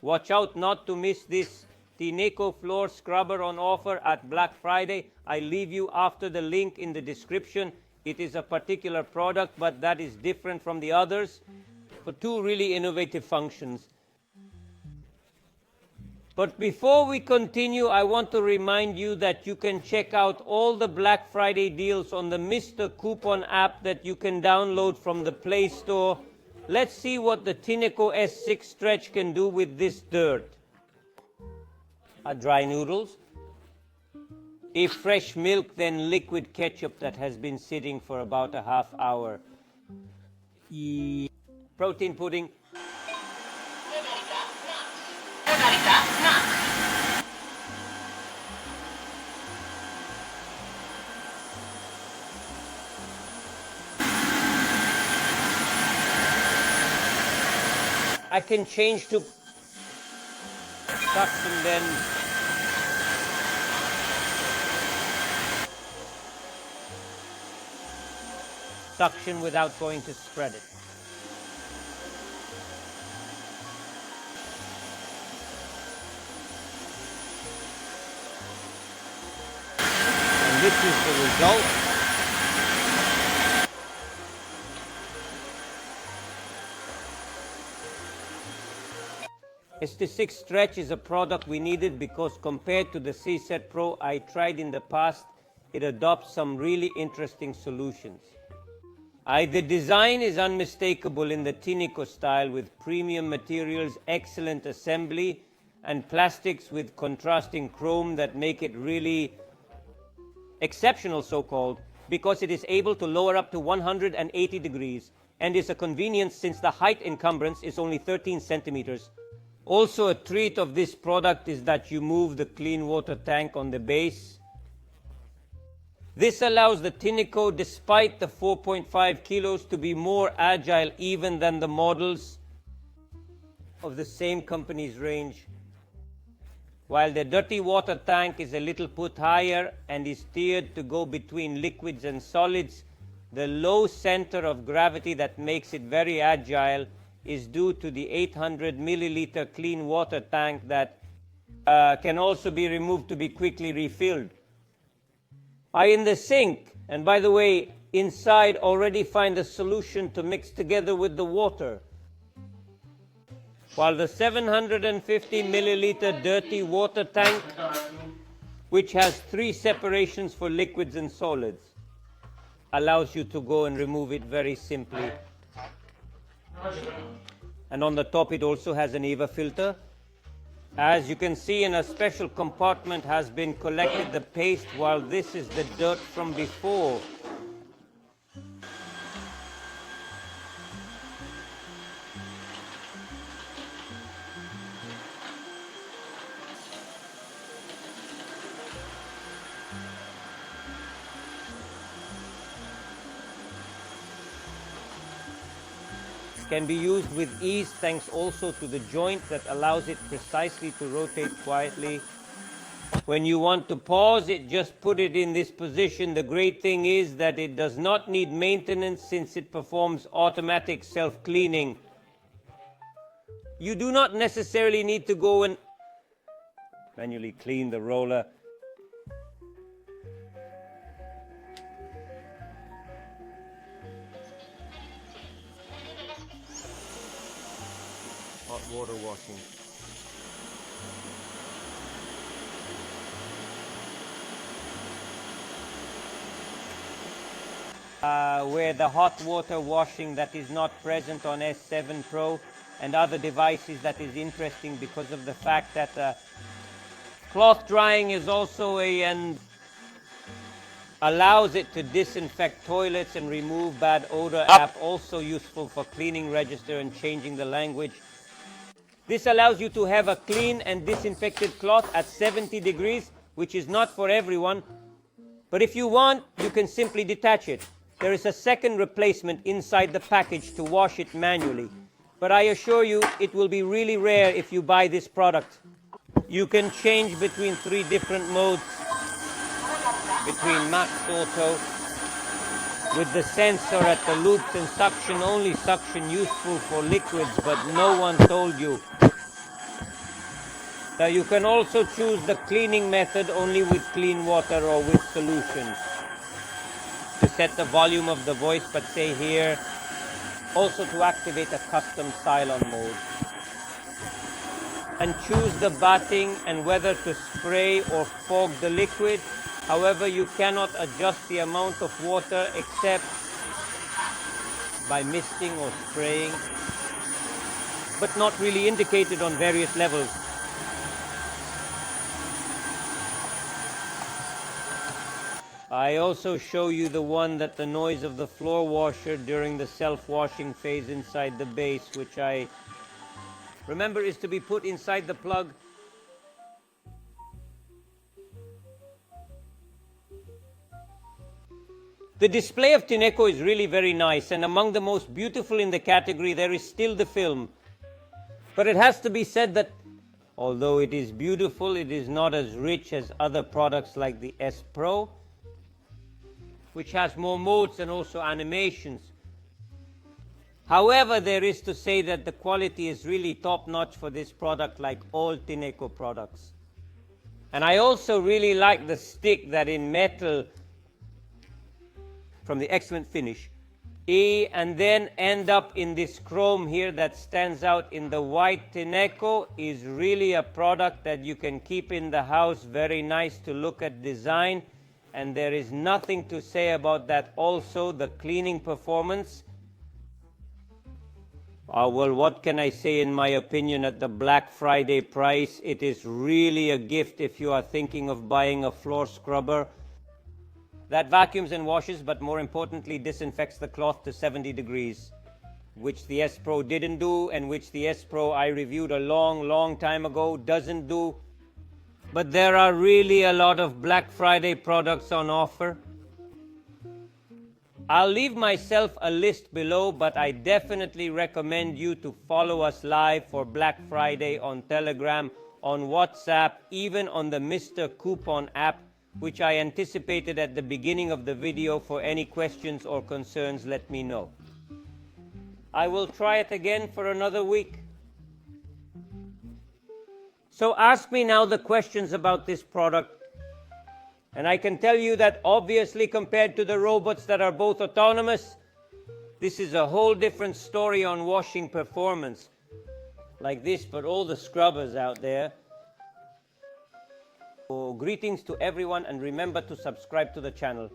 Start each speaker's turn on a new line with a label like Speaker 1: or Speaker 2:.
Speaker 1: Watch out not to miss this Tineco floor scrubber on offer at Black Friday. I leave you after the link in the description. It is a particular product, but that is different from the others for two really innovative functions. But before we continue, I want to remind you that you can check out all the Black Friday deals on the Mr. Coupon app that you can download from the Play Store. Let's see what the Tineco S6 Stretch can do with this dirt. Dry noodles. If fresh milk, then liquid ketchup that has been sitting for about a half hour. Protein pudding. I can change to suction then. Suction without going to spread it. And this is the result. S6 Stretch is a product we needed because compared to the C-Set Pro I tried in the past, it adopts some really interesting solutions. The design is unmistakable in the Tineco style with premium materials, excellent assembly, and plastics with contrasting chrome that make it really exceptional, so-called, because it is able to lower up to 180 degrees and is a convenience since the height encumbrance is only 13 centimeters. Also, a treat of this product is that you move the clean water tank on the base. This allows the Tineco, despite the 4.5 kilos, to be more agile even than the models of the same company's range. While the dirty water tank is a little put higher and is steered to go between liquids and solids, the low center of gravity that makes it very agile is due to the 800 milliliter clean water tank that can also be removed to be quickly refilled. In the sink, and by the way, inside already find a solution to mix together with the water. While the 750 milliliter dirty water tank, which has 3 separations for liquids and solids, allows you to go and remove it very simply. And on the top it also has an EVA filter. As you can see, in a special compartment has been collected the paste, while this is the dirt from before. Can be used with ease thanks also to the joint that allows it precisely to rotate quietly. When you want to pause it, just put it in this position. The great thing is that it does not need maintenance since it performs automatic self-cleaning. You do not necessarily need to go and manually clean the roller. Hot water washing. Where the hot water washing that is not present on S7 Pro and other devices, that is interesting because of the fact that cloth drying is also and allows it to disinfect toilets and remove bad odor. App also useful for cleaning register and changing the language. This allows you to have a clean and disinfected cloth at 70 degrees, which is not for everyone. But if you want, you can simply detach it. There is a second replacement inside the package to wash it manually. But I assure you, it will be really rare if you buy this product. You can change between 3 different modes. Between max auto, with the sensor at the loops, and suction only, suction useful for liquids, but no one told you. Now you can also choose the cleaning method only with clean water or with solution to set the volume of the voice, but say here also to activate a custom silent mode. And choose the batting and whether to spray or fog the liquid. However, you cannot adjust the amount of water except by misting or spraying, but not really indicated on various levels. I also show you the one that the noise of the floor washer during the self-washing phase inside the base, which I remember is to be put inside the plug. The display of Tineco is really very nice, and among the most beautiful in the category there is still the film. But it has to be said that although it is beautiful, it is not as rich as other products like the S Pro, which has more modes and also animations. However, there is to say that the quality is really top-notch for this product, like all Tineco products. And I also really like the stick that in metal, from the excellent finish, and then end up in this chrome here that stands out in the white Tineco, is really a product that you can keep in the house. Very nice to look at design, and there is nothing to say about that. Also, the cleaning performance, well, what can I say? In my opinion, at the Black Friday price, it is really a gift if you are thinking of buying a floor scrubber that vacuums and washes, but more importantly disinfects the cloth to 70 degrees, which the S Pro didn't do, and which the S Pro I reviewed a long time ago doesn't do. But there are really a lot of Black Friday products on offer. I'll leave myself a list below, but I definitely recommend you to follow us live for Black Friday on Telegram, on WhatsApp, even on the Mr. Coupon app, which I anticipated at the beginning of the video. For any questions or concerns, let me know. I will try it again for another week. So ask me now the questions about this product. And I can tell you that obviously compared to the robots that are both autonomous, this is a whole different story on washing performance. Like this for all the scrubbers out there. So greetings to everyone, and remember to subscribe to the channel.